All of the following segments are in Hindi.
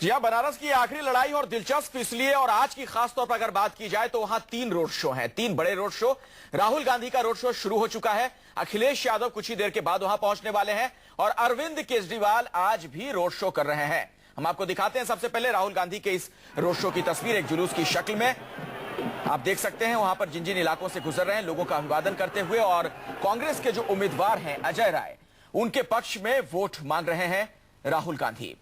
जी हाँ, बनारस की आखिरी लड़ाई और दिलचस्प इसलिए, और आज की खास तौर पर अगर बात की जाए तो वहां 3 रोड शो हैं, 3 बड़े रोड शो। राहुल गांधी का रोड शो शुरू हो चुका है, अखिलेश यादव कुछ ही देर के बाद वहां पहुंचने वाले हैं और अरविंद केजरीवाल आज भी रोड शो कर रहे हैं। हम आपको दिखाते हैं सबसे पहले राहुल गांधी के इस रोड शो की तस्वीर एक जुलूस की शक्ल में। आप देख सकते हैं वहां पर जिन जिन इलाकों से गुजर रहे हैं लोगों का अभिवादन करते हुए, और कांग्रेस के जो उम्मीदवार हैं अजय राय, उनके पक्ष में वोट मांग रहे हैं राहुल गांधी।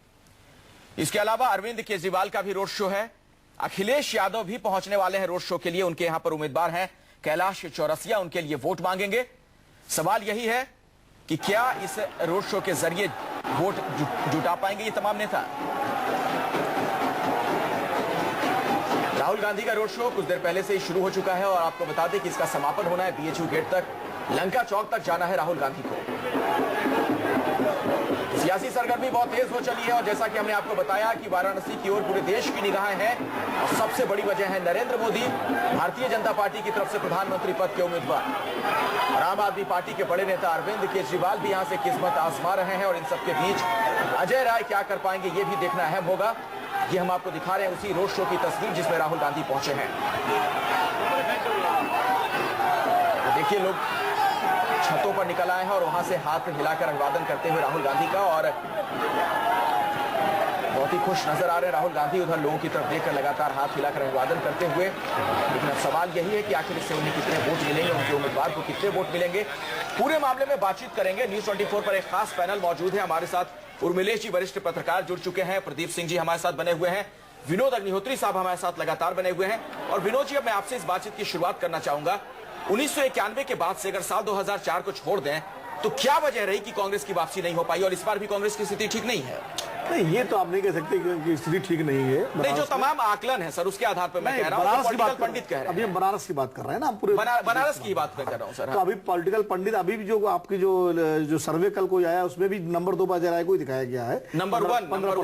इसके अलावा अरविंद केजरीवाल का भी रोड शो है, अखिलेश यादव भी पहुंचने वाले हैं रोड शो के लिए। उनके यहां पर उम्मीदवार हैं कैलाश चौरसिया, उनके लिए वोट मांगेंगे। सवाल यही है कि क्या इस रोड शो के जरिए वोट जुटा पाएंगे ये तमाम नेता। राहुल गांधी का रोड शो कुछ देर पहले से ही शुरू हो चुका है और आपको बता दें कि इसका समापन होना है बीएचयू गेट तक, लंका चौक तक जाना है राहुल गांधी को। सियासी सरगर्मी बहुत तेज हो चली है और जैसा कि हमने आपको बताया कि वाराणसी की ओर पूरे देश की निगाहें हैं और सबसे बड़ी वजह है नरेंद्र मोदी, भारतीय जनता पार्टी की तरफ से प्रधानमंत्री पद के उम्मीदवार, और आम आदमी पार्टी के बड़े नेता अरविंद केजरीवाल भी यहां से किस्मत आजमा रहे हैं। और इन सबके बीच अजय राय क्या कर पाएंगे ये भी देखना अहम होगा। ये हम आपको दिखा रहे हैं उसी रोड शो की तस्वीर जिसमें राहुल गांधी पहुंचे हैं। तो देखिए लोग छतों पर निकल आए हैं और वहां से हाथ हिलाकर अभिवादन करते हुए राहुल गांधी का, और बहुत ही खुश नजर आ रहे हैं राहुल गांधी उधर लोगों की तरफ देखकर लगातार हाथ हिलाकर अभिवादन करते हुए। लेकिन अब सवाल यही है कि आखिर इससे उन्हें कितने वोट मिलेंगे, उनके उम्मीदवार को कितने वोट मिलेंगे। पूरे मामले में बातचीत करेंगे। न्यूज 24 पर एक खास पैनल मौजूद है। हमारे साथ उर्मिलेश जी वरिष्ठ पत्रकार जुड़ चुके हैं, प्रदीप सिंह जी हमारे साथ बने हुए हैं, विनोद अग्निहोत्री साहब हमारे साथ लगातार बने हुए हैं। और विनोद जी, अब मैं आपसे इस बातचीत की शुरुआत करना चाहूंगा। 1991 के बाद से अगर साल 2004 को छोड़ दें तो क्या वजह रही कि कांग्रेस की वापसी नहीं हो पाई, और इस बार भी कांग्रेस की स्थिति ठीक नहीं है? नहीं, ये तो आप नहीं कह सकते कि स्थिति ठीक नहीं है। नहीं, जो तमाम आकलन है सर उसके आधार पर मैं कह रहा हूं, पॉलिटिकल पंडित कह रहे हैं। अभी हम बनारस की बात कर रहे हैं ना, पूरे बनारस की बात कर रहा हूं सर। तो अभी पॉलिटिकल पंडित, अभी भी जो आपकी जो सर्वे कल को आया उसमें भी नंबर 2 अजय राय को ही दिखाया गया है। नंबर वन तो नंबर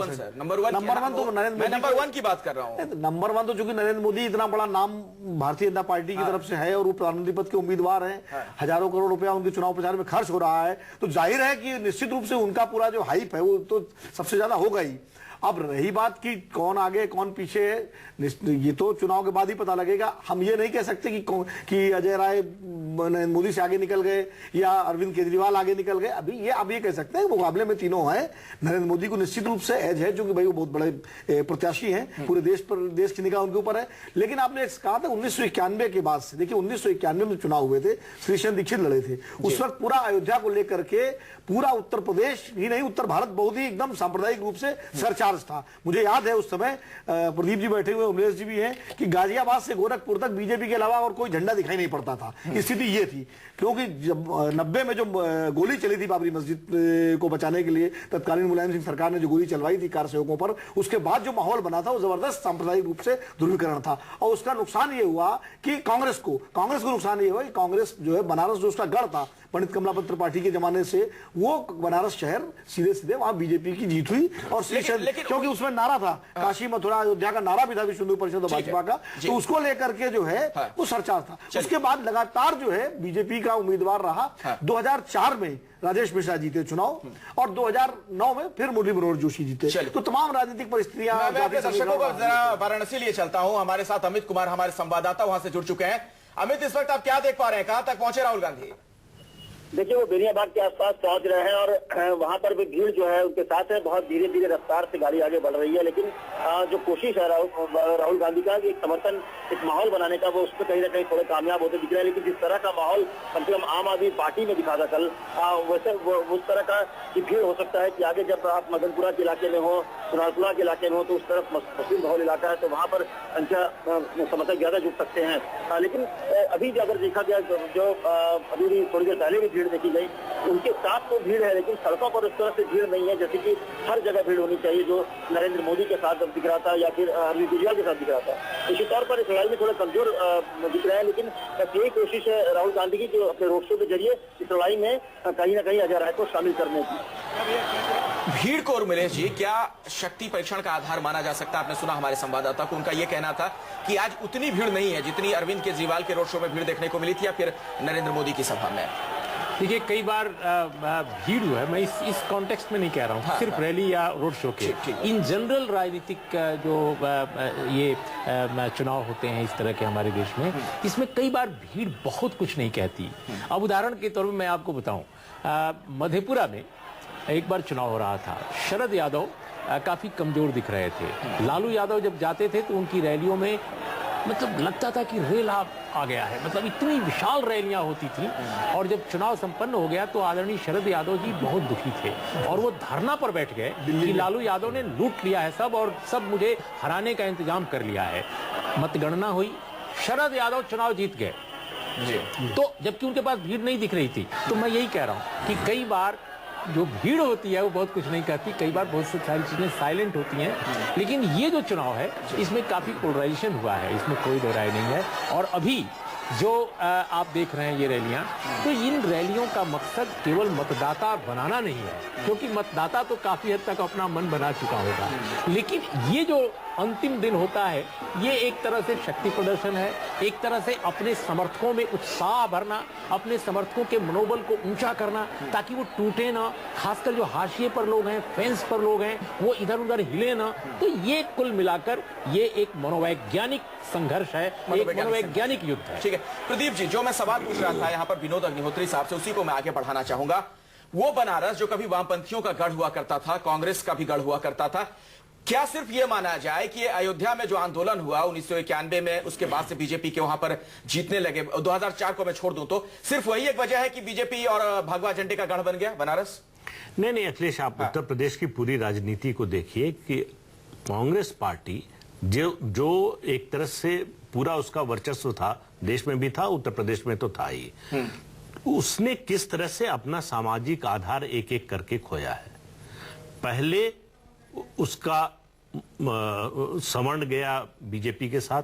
वन की बात कर रहा हूँ। नंबर 1 तो चूंकि नरेंद्र मोदी इतना बड़ा नाम भारतीय जनता पार्टी की तरफ से है और वो प्रधानमंत्री पद के उम्मीदवार हैं, हजारों करोड़ रुपया उनके चुनाव प्रचार में खर्च हो रहा है, तो जाहिर है कि निश्चित रूप से उनका पूरा जो हाइप है वो तो सबसे ज्यादा होगा ही। अब रही बात कि कौन आगे कौन पीछे है, ये तो चुनाव के बाद ही पता लगेगा। हम ये नहीं कह सकते कि अजय राय मोदी से आगे निकल गए या अरविंद केजरीवाल आगे निकल गए। अब ये कह सकते हैं मुकाबले में तीनों हैं। नरेंद्र मोदी को निश्चित रूप से एज है, जो कि भाई वो बहुत बड़े प्रत्याशी हैं, पूरे देश की निगाह उनके ऊपर है। लेकिन आपने कहा था 1991 के बाद से, देखिए 1991 में चुनाव हुए थे, कृष्ण दीक्षित लड़े थे, उस वक्त पूरा अयोध्या को लेकर के पूरा उत्तर प्रदेश ही नहीं उत्तर भारत बहुत ही एकदम सांप्रदायिक रूप से सरचार्ज था। मुझे याद है उस समय प्रदीप जी बैठे हुए, उमेश जी भी हैं, कि गाजियाबाद से गोरखपुर तक बीजेपी के अलावा और कोई झंडा दिखाई नहीं पड़ता था। स्थिति ये थी, क्योंकि जब 90 में जो गोली चली थी बाबरी मस्जिद को बचाने के लिए, तत्कालीन मुलायम सिंह सरकार ने जो गोली चलवाई थी कार सेवकों पर, उसके बाद जो माहौल बना था वो जबरदस्त सांप्रदायिक रूप से ध्रुवीकरण था। और उसका नुकसान ये हुआ कि कांग्रेस को नुकसान ये हुआ कि कांग्रेस जो है, बनारस जो उसका गढ़ था पंडित कमलापत त्रिपाठी के जमाने से, वो बनारस शहर सीधे वहां बीजेपी की जीत हुई। और क्योंकि उसमें नारा था काशी मथुरा अयोध्या का नारा भी था विश्व हिंदू परिषद और भाजपा का, तो उसको लेकर के जो है वो सरचार था। उसके बाद लगातार जो है बीजेपी का उम्मीदवार रहा। 2004 में राजेश मिश्रा जीते चुनाव और 2009 में फिर मुरली मनोहर जोशी जीते। तो तमाम राजनीतिक परिस्थितियां। मैं अपने दर्शकों को जरा वाराणसी लिए चलता हूं। हमारे साथ अमित कुमार हमारे संवाददाता वहां से जुड़ चुके हैं। अमित, इस वक्त आप क्या देख पा रहे हैं, कहां तक पहुंचे राहुल गांधी? देखिए, वो बेरियाबाग के आसपास पहुंच रहे हैं और वहां पर भी भीड़ जो है उनके साथ है। बहुत धीरे धीरे रफ्तार से गाड़ी आगे बढ़ रही है, लेकिन जो कोशिश है राहुल गांधी का कि एक समर्थन, एक माहौल बनाने का, वो उस पर कहीं ना कहीं थोड़े कामयाब होते दिख रहे हैं। लेकिन जिस तरह का माहौल कम से कम आम आदमी पार्टी में दिखा था कल, वैसे उस तरह का भीड़ हो सकता है कि आगे जब आप मदनपुरा के इलाके में हो, सुनारपुरा के इलाके में हो, तो उस तरफ मुस्लिम बहुल इलाका है, तो वहां पर संख्या समर्थक ज्यादा जुट सकते हैं। लेकिन अभी अगर देखा गया जो अभी भी थोड़ी देर पहले भी भीड़ देखी गई, उनके साथ तो भीड़ है, लेकिन सड़कों पर उस तरह से भीड़ नहीं है जैसे कि हर जगह भीड़ होनी चाहिए, जो नरेंद्र मोदी के साथ दिख रहा था या फिर अरविंद केजरीवाल के साथ दिख रहा था। इसी तौर पर इस लड़ाई में थोड़ा कमजोर दिख रहा है। लेकिन यही कोशिश है राहुल गांधी की, जो अपने रोड शो के जरिए इस लड़ाई में कहीं ना कहीं अजय राय को शामिल करने की। भीड़ को उर्मिलेश जी क्या शक्ति परीक्षण का आधार माना जा सकता है? आपने सुना हमारे संवाददाता को, उनका यह कहना था कि आज उतनी भीड़ नहीं है जितनी अरविंद केजरीवाल के रोड शो में भीड़ देखने को मिली थी या फिर नरेंद्र मोदी की सभा में। देखिए कई बार भीड़ जो है, मैं इस कॉन्टेक्स्ट में नहीं कह रहा हूँ, सिर्फ रैली या रोड शो के, इन जनरल राजनीतिक जो ये चुनाव होते हैं इस तरह के हमारे देश में, इसमें कई बार भीड़ बहुत कुछ नहीं कहती। अब उदाहरण के तौर पर मैं आपको बताऊं, मधेपुरा में एक बार चुनाव हो रहा था, शरद यादव काफी कमजोर दिख रहे थे। लालू यादव जब जाते थे तो उनकी रैलियों में मतलब लगता था कि रेल आ गया है, मतलब इतनी विशाल रैलियां होती थी। और जब चुनाव संपन्न हो गया तो आदरणीय शरद यादव जी बहुत दुखी थे और वो धरना पर बैठ गए कि लालू यादव ने लूट लिया है सब, और सब मुझे हराने का इंतजाम कर लिया है। मतगणना हुई, शरद यादव चुनाव जीत गए तो, जबकि उनके पास भीड़ नहीं दिख रही थी। तो मैं यही कह रहा हूं कि कई बार जो भीड़ होती है वो बहुत कुछ नहीं कहती, कई बार बहुत सारी चीजें साइलेंट होती हैं। लेकिन ये जो चुनाव है इसमें काफी पोलराइजेशन हुआ है, इसमें कोई दो राय नहीं है। और अभी जो आप देख रहे हैं ये रैलियां, तो इन रैलियों का मकसद केवल मतदाता बनाना नहीं है, क्योंकि मतदाता तो काफी हद तक अपना मन बना चुका होगा। लेकिन ये जो अंतिम दिन होता है ये एक तरह से शक्ति प्रदर्शन है, एक तरह से अपने समर्थकों में उत्साह भरना, अपने समर्थकों के मनोबल को ऊंचा करना ताकि वो टूटे ना, खासकर जो हाशिए पर लोग हैं, फेंस पर लोग हैं, वो इधर उधर हिले ना। तो ये कुल मिलाकर ये एक मनोवैज्ञानिक संघर्ष है, एक मनोवैज्ञानिक युद्ध है। ठीक है प्रदीप जी, जो मैं सवाल पूछ रहा था यहाँ पर विनोद अग्निहोत्री साहब से, उसी को मैं आगे बढ़ाना चाहूंगा। वो बनारस जो कभी वामपंथियों का गढ़ हुआ करता था, कांग्रेस का भी गढ़ हुआ करता था, क्या सिर्फ ये माना जाए कि अयोध्या में जो आंदोलन हुआ 1991 में, उसके बाद से बीजेपी के वहां पर जीतने लगे, 2004 को मैं छोड़ दूं तो सिर्फ वही एक वजह है कि बीजेपी और भगवा झंडे का गढ़ बन गया बनारस? नहीं अखिलेश, आप उत्तर प्रदेश की पूरी राजनीति को देखिए कि कांग्रेस पार्टी जो एक तरह से पूरा उसका वर्चस्व था, देश में भी था, उत्तर प्रदेश में तो था ही, उसने किस तरह से अपना सामाजिक आधार एक एक करके खोया है। पहले उसका सवर्ण गया बीजेपी के साथ,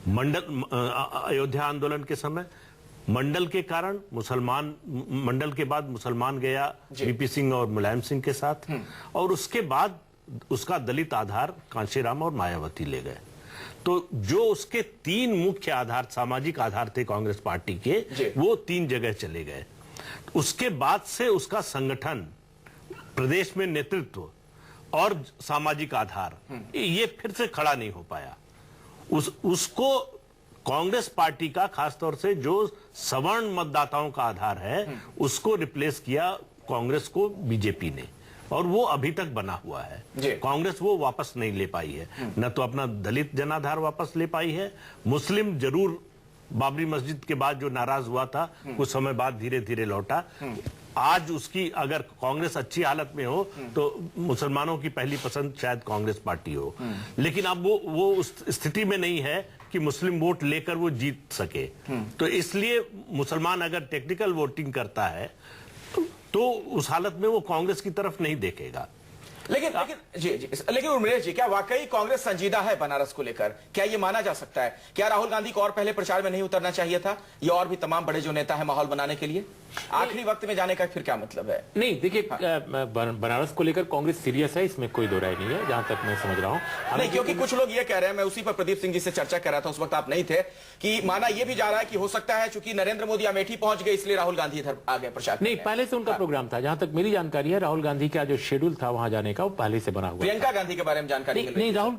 मंडल अयोध्या आंदोलन के समय मंडल के कारण मुसलमान, मंडल के बाद मुसलमान गया वीपी सिंह और मुलायम सिंह के साथ, और उसके बाद उसका दलित आधार कांशीराम और मायावती ले गए। तो जो उसके तीन मुख्य आधार, सामाजिक आधार थे कांग्रेस पार्टी के, वो तीन जगह चले गए। उसके बाद से उसका संगठन, प्रदेश में नेतृत्व और सामाजिक आधार, ये फिर से खड़ा नहीं हो पाया। उसको कांग्रेस पार्टी का, खासतौर से जो सवर्ण मतदाताओं का आधार है, उसको रिप्लेस किया कांग्रेस को बीजेपी ने, और वो अभी तक बना हुआ है। कांग्रेस वो वापस नहीं ले पाई है, न तो अपना दलित जनाधार वापस ले पाई है। मुस्लिम जरूर बाबरी मस्जिद के बाद जो नाराज हुआ था, कुछ समय बाद धीरे धीरे लौटा। आज उसकी अगर कांग्रेस अच्छी हालत में हो तो मुसलमानों की पहली पसंद शायद कांग्रेस पार्टी हो, लेकिन अब वो उस स्थिति में नहीं है कि मुस्लिम वोट लेकर वो जीत सके। तो इसलिए मुसलमान अगर टेक्निकल वोटिंग करता है तो उस हालत में वो कांग्रेस की तरफ नहीं देखेगा। लेकिन उर्मिलेश जी, क्या वाकई कांग्रेस संजीदा है बनारस को लेकर? क्या ये माना जा सकता है? क्या राहुल गांधी को और पहले प्रचार में नहीं उतरना चाहिए था? ये और भी तमाम बड़े जो नेता है माहौल बनाने के लिए आखिरी वक्त में जाने का फिर क्या मतलब है? नहीं देखिए, बनारस को लेकर कांग्रेस सीरियस है, इसमें कोई दो राय नहीं है, जहां तक मैं समझ रहा हूं। नहीं, क्योंकि कुछ लोग ये कह रहे हैं, मैं उसी पर प्रदीप सिंह जी से चर्चा कर रहा था, उस वक्त आप नहीं थे, कि माना यह भी जा रहा है कि हो सकता है चूंकि नरेंद्र मोदी अमेठी पहुंच गए इसलिए राहुल गांधी इधर आ गए प्रचार। नहीं, पहले से उनका प्रोग्राम था, जहां तक मेरी जानकारी है। राहुल गांधी का जो शेड्यूल था वहां जाने का, वो पहले से बना हुआ। प्रियंका गांधी के बारे में जानकारी नहीं, राहुल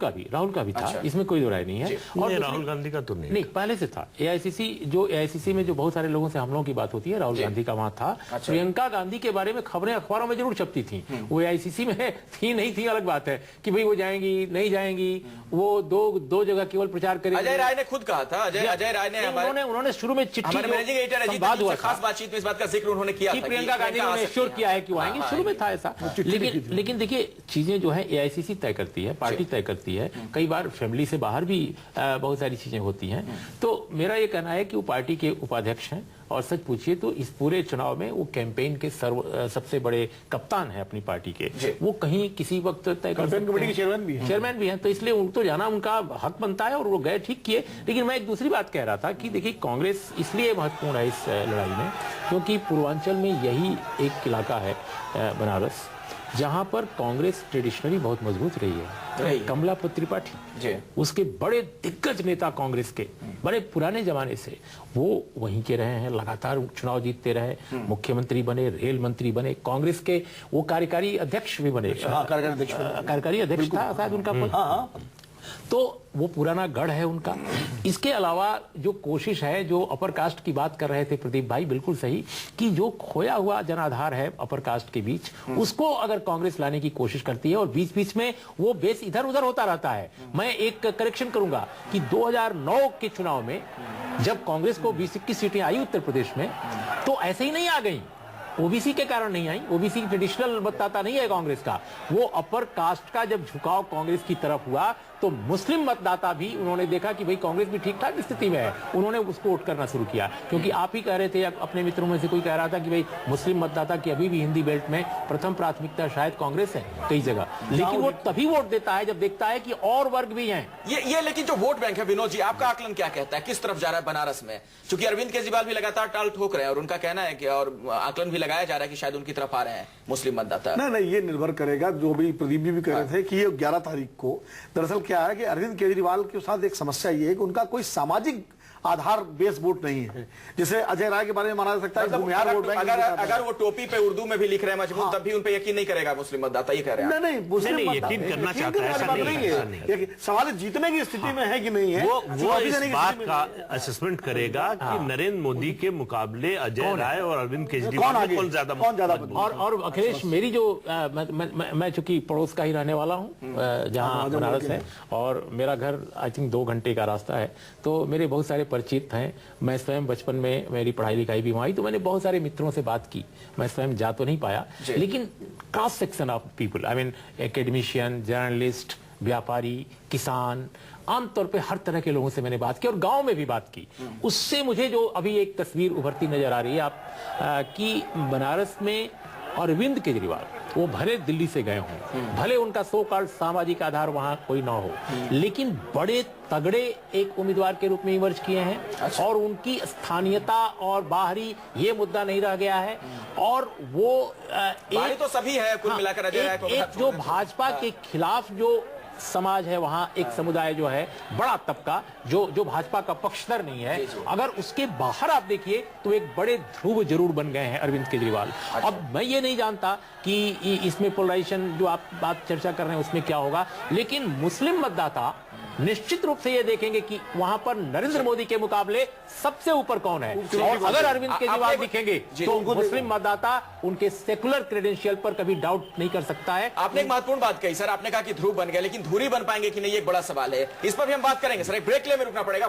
का भी था, इसमें कोई दो राय नहीं है। और राहुल गांधी का तो नहीं, पहले से था। एआईसीसी में जो बहुत सारे लोगों से हमलों की बात होती है, राहुल गांधी का वहां था। प्रियंका गांधी के बारे में खबरें अखबारों में जरूर छपती थी, वो एआईसीसी में थी नहीं थी अलग बात है कि भाई वो जाएंगी नहीं जाएंगी, वो दो जगह केवल प्रचार करेंगे। अजय राय ने खुद कहा था, अजय राय ने उन्होंने शुरू में चिट्ठी, संवाद हुआ, खास बातचीत में इस बात का जिक्र उन्होंने किया था, प्रियंका गांधी ने श्योर किया है कि वो आएंगे, शुरू में था ऐसा। लेकिन देखिए, चीजें जो है एआईसीसी तय करती है, पार्टी तय करती है। कई बार फैमिली से बाहर भी बहुत सारी चीजें होती हैं। तो मेरा ये कहना है कि वो पार्टी के उपाध्यक्ष हैं, और सच पूछिए तो इस पूरे चुनाव में वो कैंपेन के सबसे बड़े कप्तान है अपनी पार्टी के। वो कहीं किसी वक्त तय कैंपेन कमेटी के चेयरमैन भी हैं, तो इसलिए उनको जाना उनका हक बनता है, और वो गए, ठीक किए। लेकिन मैं एक दूसरी बात कह रहा था कि देखिए, कांग्रेस इसलिए महत्वपूर्ण है इस लड़ाई में क्योंकि पूर्वांचल में यही एक इलाका है बनारस जहां पर कांग्रेस ट्रेडिशनली बहुत मजबूत रही है। कमलापति त्रिपाठी उसके बड़े दिग्गज नेता कांग्रेस के, बड़े पुराने जमाने से वो वहीं के रहे हैं, लगातार चुनाव जीतते रहे, मुख्यमंत्री बने, रेल मंत्री बने, कांग्रेस के वो कार्यकारी अध्यक्ष भी बने, कार्यकारी अध्यक्ष था शायद उनका पद। तो वो पुराना गढ़ है उनका। इसके अलावा जो कोशिश है, जो अपर कास्ट की बात कर रहे थे प्रदीप भाई, बिल्कुल सही, कि जो खोया हुआ जनाधार है अपर कास्ट के बीच, उसको अगर कांग्रेस लाने की कोशिश करती है और बीच बीच में वो बेस इधर उधर होता रहता है। मैं एक करेक्शन करूंगा कि 2009 के चुनाव में जब कांग्रेस को 20-21 सीटें आई उत्तर प्रदेश में, तो ऐसे ही नहीं आ गई, ओबीसी के कारण नहीं आई। ओबीसी ट्रेडिशनल मतदाता नहीं है कांग्रेस का। वो अपर कास्ट का जब झुकाव कांग्रेस की तरफ हुआ तो मुस्लिम मतदाता भी उन्होंने देखा कि भाई कांग्रेस भी ठीक ठाक स्थिति में है, उन्होंने उसको वोट करना शुरू किया। क्योंकि आप ही कह रहे थे, अपने मित्रों में से कोई कह रहा था कि भाई मुस्लिम मतदाता की अभी भी हिंदी बेल्ट में प्रथम प्राथमिकता शायद कांग्रेस है कई जगह, लेकिन वो तभी वोट देता है जब देखता है कि और वर्ग भी हैं। ये लेकिन जो वोट बैंक है, विनोद जी, आपका आकलन क्या कहता है, किस तरफ जा रहा है बनारस में? क्योंकि अरविंद केजरीवाल भी लगातार टाल ठोक रहे हैं और उनका कहना है कि, और आकलन भी लगाया जा रहा है कि शायद उनकी तरफ आ रहे हैं मुस्लिम मतदाता। नहीं, ये निर्भर करेगा, जो भी प्रदीप जी भी कह रहे थे कि ये 11 तारीख को दरअसल क्या है कि अरविंद केजरीवाल के साथ एक समस्या ये है कि उनका कोई सामाजिक आधार बेस वोट नहीं है। जैसे अजय राय के बारे में माना जा सकता है, अगर वो टोपी पे उर्दू में भी लिख रहे हैं मजबूत, तब भी उन पे यकीन नहीं करेगा मुस्लिम मतदाता, ये कह रहे हैं। नहीं, यकीन करना चाहता है, ऐसा नहीं है। सवाल जीतने की स्थिति में है कि नहीं है, वो इस बात का असेसमेंट करेगा कि नरेंद्र मोदी के मुकाबले अजय राय और अरविंद केजरीवाल कौन ज्यादा। और अखिलेश, मेरी जो मैं चूंकि पड़ोस का ही रहने वाला हूँ, जहाँ बनारस है, और मेरा घर आई थिंक 2 घंटे का रास्ता है, तो मेरे बहुत सारे परिचित हैं। मैं स्वयं बचपन में मेरी पढ़ाई लिखाई भी हुई, तो मैंने बहुत सारे मित्रों से बात की। मैं स्वयं जा तो नहीं पाया, लेकिन cross section of people, I mean academician, journalist, व्यापारी, किसान, आमतौर पे हर तरह के लोगों से मैंने बात की और गांव में भी बात की। उससे मुझे जो अभी एक तस्वीर उभरती नजर आ रही है कि बनारस में अरविंद केजरीवाल, वो भले दिल्ली से गए हों, भले उनका सो कॉल्ड सामाजिक आधार वहां कोई ना हो, लेकिन बड़े तगड़े एक उम्मीदवार के रूप में इमर्ज किए हैं। और उनकी स्थानीयता और बाहरी ये मुद्दा नहीं रह गया है। और वो तो सभी है कुल मिलाकर अजय राय को, एक जो भाजपा के खिलाफ जो समाज है, वहां एक समुदाय जो है, बड़ा तबका जो भाजपा का पक्षधर नहीं है, अगर उसके बाहर आप देखिए तो एक बड़े ध्रुव जरूर बन गए हैं अरविंद केजरीवाल। अब मैं ये नहीं जानता कि इसमें पोलराइजेशन जो आप बात चर्चा कर रहे हैं उसमें क्या होगा, लेकिन मुस्लिम मतदाता निश्चित रूप से ये देखेंगे कि वहां पर नरेंद्र मोदी के मुकाबले सबसे ऊपर कौन है। और अगर अरविंद केजरीवाल दिखेंगे तो मुस्लिम मतदाता उनके सेकुलर क्रेडेंशियल पर कभी डाउट नहीं कर सकता है। आपने एक महत्वपूर्ण बात कही सर, आपने कहा कि ध्रुव बन गए, लेकिन धुरी बन पाएंगे कि नहीं, ये एक बड़ा सवाल है। इस पर भी हम बात करेंगे सर, एक ब्रेक ले में रुकना पड़ेगा।